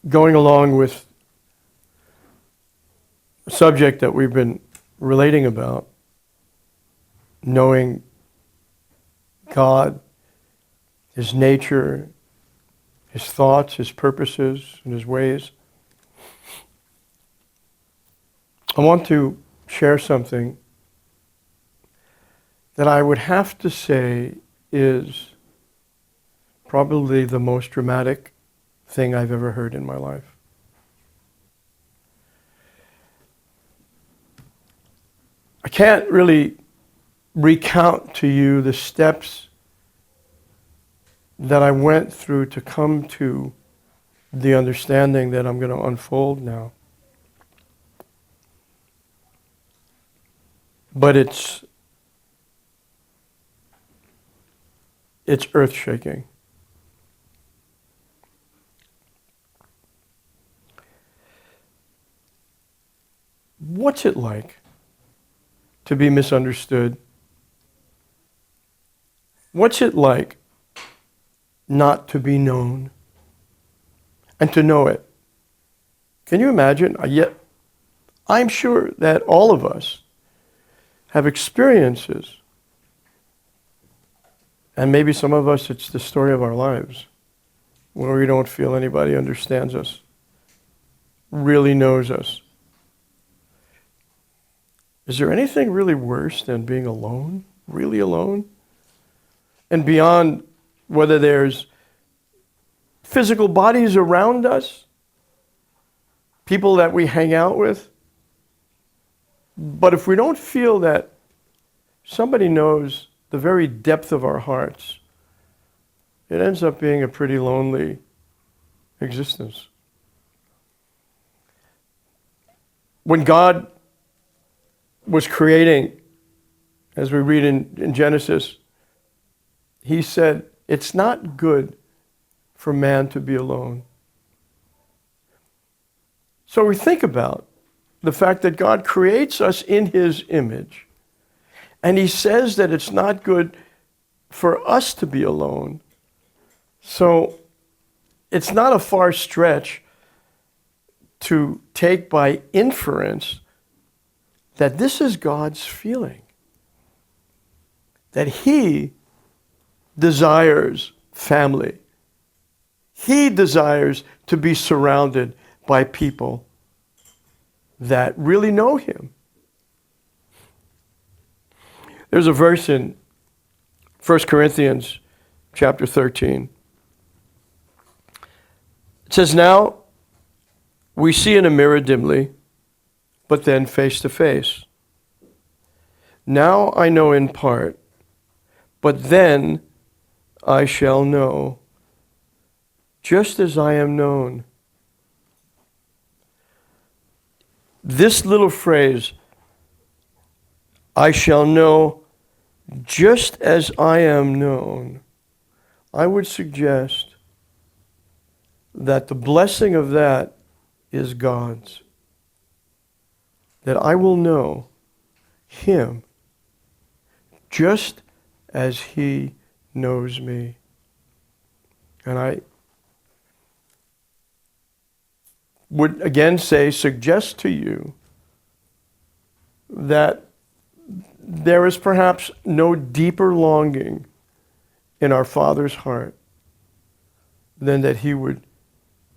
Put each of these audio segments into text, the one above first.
going along with a subject that we've been relating about, knowing God, His nature, His thoughts, His purposes, and His ways, I want to share something that I would have to say is probably the most dramatic thing I've ever heard in my life. I can't really recount to you the steps that I went through to come to the understanding that I'm going to unfold now. But it's earth-shaking. What's it like to be misunderstood? What's it like not to be known and to know it? Can you imagine? Yet, I'm sure that all of us have experiences, and maybe some of us, it's the story of our lives, where we don't feel anybody understands us, really knows us. Is there anything really worse than being alone, really alone? And beyond whether there's physical bodies around us, people that we hang out with, but if we don't feel that somebody knows the very depth of our hearts, it ends up being a pretty lonely existence. When God was creating, as we read in Genesis, He said, it's not good for man to be alone. So we think about the fact that God creates us in His image, and He says that it's not good for us to be alone. So it's not a far stretch to take by inference that this is God's feeling, that He desires family. He desires to be surrounded by people that really know Him. There's a verse in 1 Corinthians chapter 13. It says, now we see in a mirror dimly, but then face to face. Now I know in part, but then I shall know, just as I am known. This little phrase, I shall know just as I am known, I would suggest that the blessing of that is God's. That I will know Him just as He knows me. And I would again suggest to you that there is perhaps no deeper longing in our Father's heart than that He would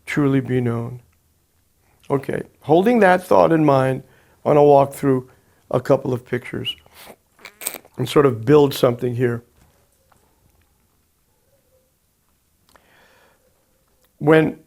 truly be known. Okay, holding that thought in mind, I want to walk through a couple of pictures and sort of build something here. When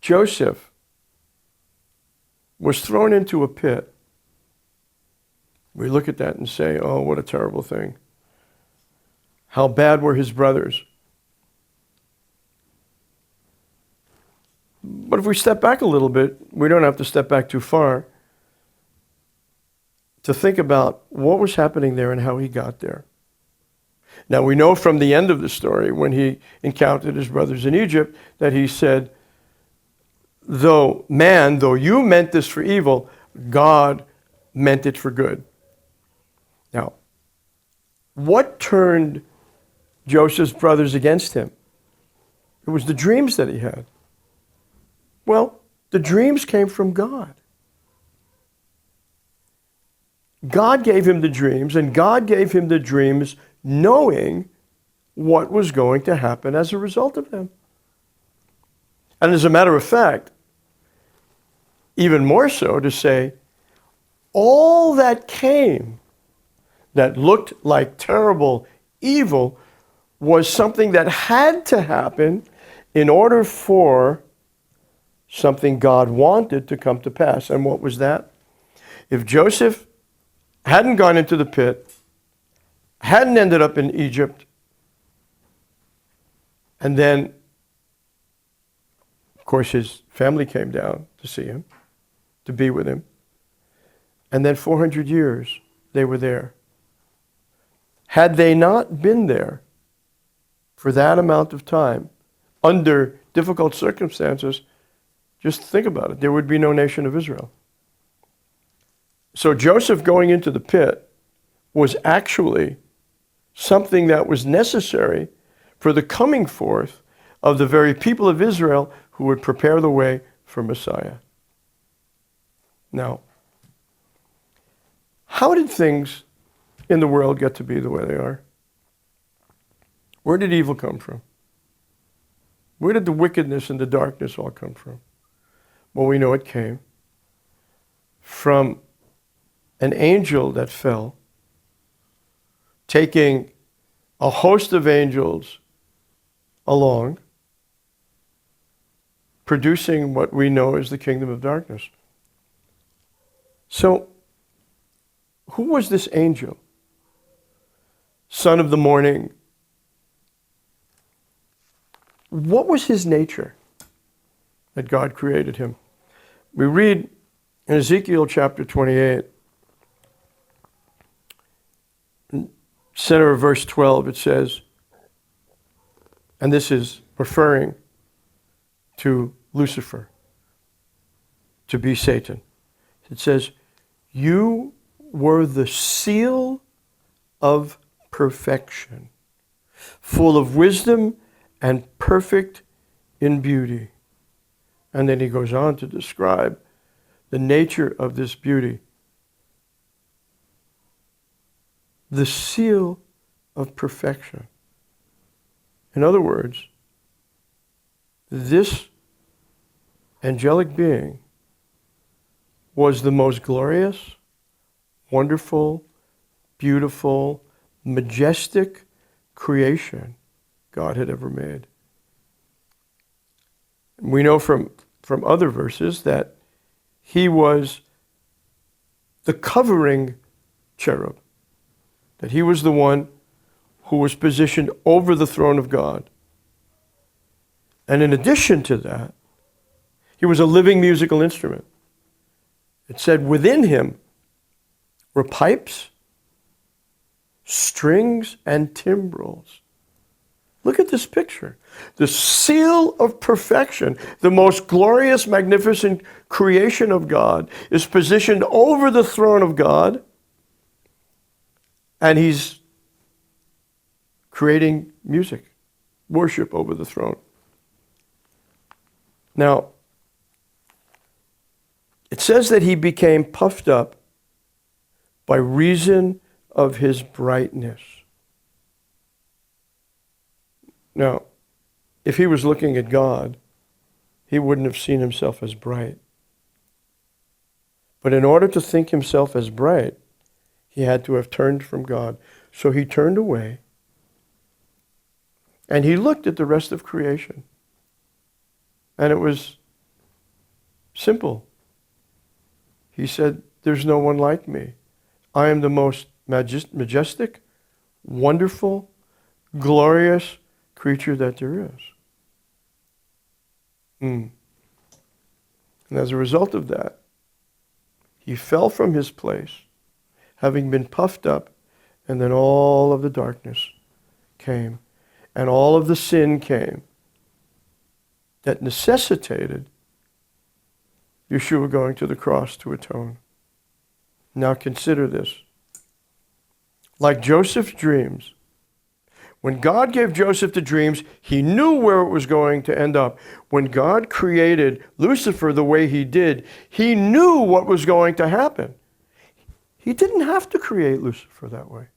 Joseph was thrown into a pit, we look at that and say, oh, what a terrible thing. How bad were his brothers? But if we step back a little bit, we don't have to step back too far to think about what was happening there and how he got there. Now we know from the end of the story, when he encountered his brothers in Egypt, that he said, though you meant this for evil, God meant it for good. Now, what turned Joseph's brothers against him? It was the dreams that he had. Well, the dreams came from God. God gave him the dreams, and God gave him the dreams knowing what was going to happen as a result of them. And as a matter of fact, even more so to say, all that came that looked like terrible evil was something that had to happen in order for something God wanted to come to pass. And what was that? If Joseph hadn't gone into the pit, hadn't ended up in Egypt, and then, of course, his family came down to see him, to be with him, and then 400 years they were there. Had they not been there for that amount of time, under difficult circumstances, just think about it, there would be no nation of Israel. So Joseph going into the pit was actually something that was necessary for the coming forth of the very people of Israel who would prepare the way for Messiah. Now, how did things in the world get to be the way they are? Where did evil come from? Where did the wickedness and the darkness all come from? Well, we know it came from an angel that fell, taking a host of angels along, producing what we know as the kingdom of darkness. So, who was this angel? Son of the morning. What was his nature that God created him? We read in Ezekiel chapter 28, center of verse 12, it says, and this is referring to Lucifer, to be Satan. It says, you were the seal of perfection, full of wisdom and perfect in beauty. And then he goes on to describe the nature of this beauty. The seal of perfection. In other words, this angelic being was the most glorious, wonderful, beautiful, majestic creation God had ever made. We know from other verses that he was the covering cherub, that he was the one who was positioned over the throne of God. And in addition to that, he was a living musical instrument. It said within him were pipes, strings, and timbrels. Look at this picture. The seal of perfection, the most glorious, magnificent creation of God, is positioned over the throne of God, and he's creating music, worship over the throne. Now, it says that he became puffed up by reason of his brightness. Now, if he was looking at God, he wouldn't have seen himself as bright. But in order to think himself as bright, he had to have turned from God. So he turned away, and he looked at the rest of creation. And it was simple. He said, there's no one like me. I am the most majestic, wonderful, glorious creature that there is. And as a result of that, he fell from his place, having been puffed up, and then all of the darkness came, and all of the sin came that necessitated Yeshua going to the cross to atone. Now consider this. like Joseph's dreams. When God gave Joseph the dreams, he knew where it was going to end up. When God created Lucifer the way he did, he knew what was going to happen. He didn't have to create Lucifer that way.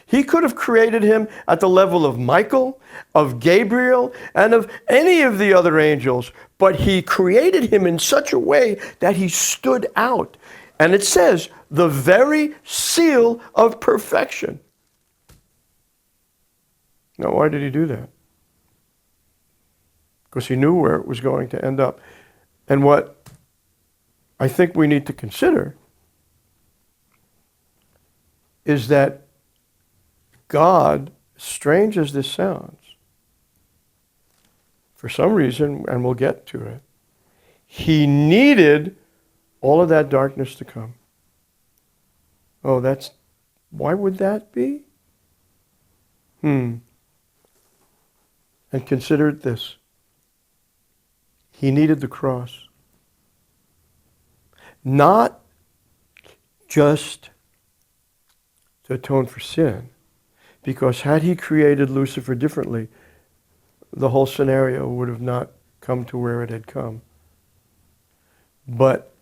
He could have created him at the level of Michael, of Gabriel, and of any of the other angels, but he created him in such a way that he stood out. And it says, the very seal of perfection. Now, why did he do that? Because he knew where it was going to end up. And what I think we need to consider is that God, strange as this sounds, for some reason, and we'll get to it, he needed all of that darkness to come. Oh, why would that be? And consider this. He needed the cross. Not just to atone for sin, because had he created Lucifer differently, the whole scenario would have not come to where it had come. But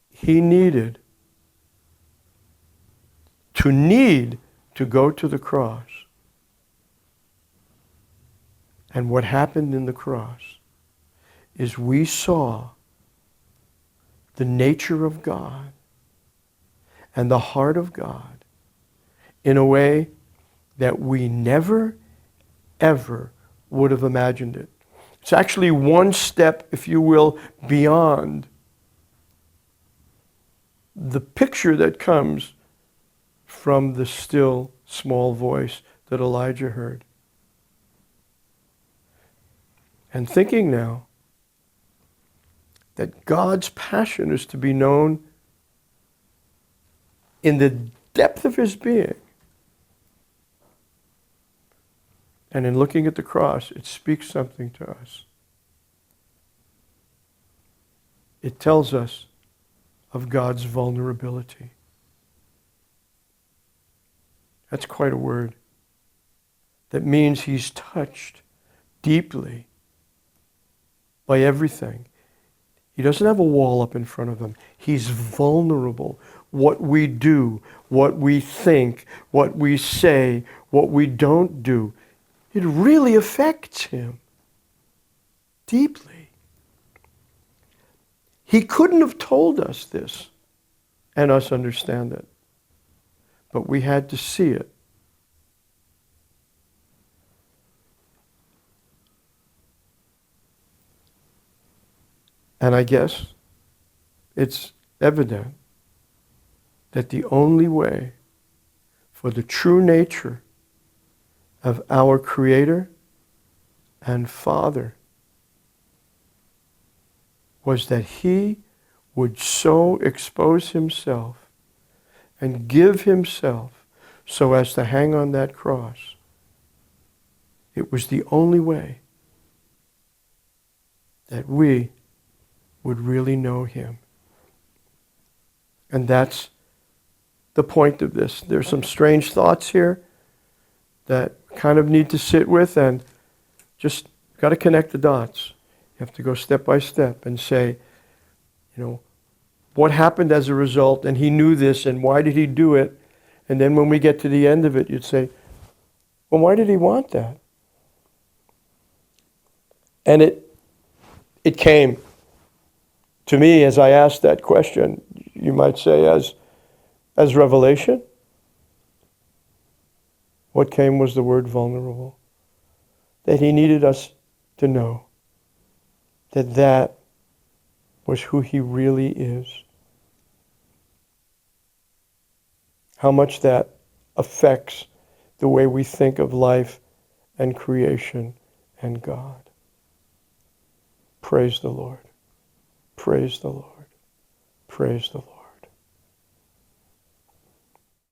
he needed to go to the cross. And what happened in the cross is we saw the nature of God and the heart of God in a way that we never, ever would have imagined it. It's actually one step, if you will, beyond the picture that comes from the still, small voice that Elijah heard. And thinking now that God's passion is to be known in the depth of his being. And in looking at the cross, it speaks something to us. It tells us of God's vulnerability. That's quite a word. That means he's touched deeply by everything. He doesn't have a wall up in front of him. He's vulnerable. What we do, what we think, what we say, what we don't do, it really affects him deeply. He couldn't have told us this and us understand it, but we had to see it. And I guess it's evident that the only way for the true nature of our Creator and Father was that he would so expose himself and give himself so as to hang on that cross. It was the only way that we would really know him. And that's the point of this. There's some strange thoughts here that kind of need to sit with, and just got to connect the dots. You have to go step by step and say, what happened as a result, and he knew this, and why did he do it? And then when we get to the end of it, you'd say, well, why did he want that? And it came to me as I asked that question, you might say, as revelation. What came was the word vulnerable. That he needed us to know that that was who he really is. How much that affects the way we think of life and creation and God. Praise the Lord. Praise the Lord. Praise the Lord.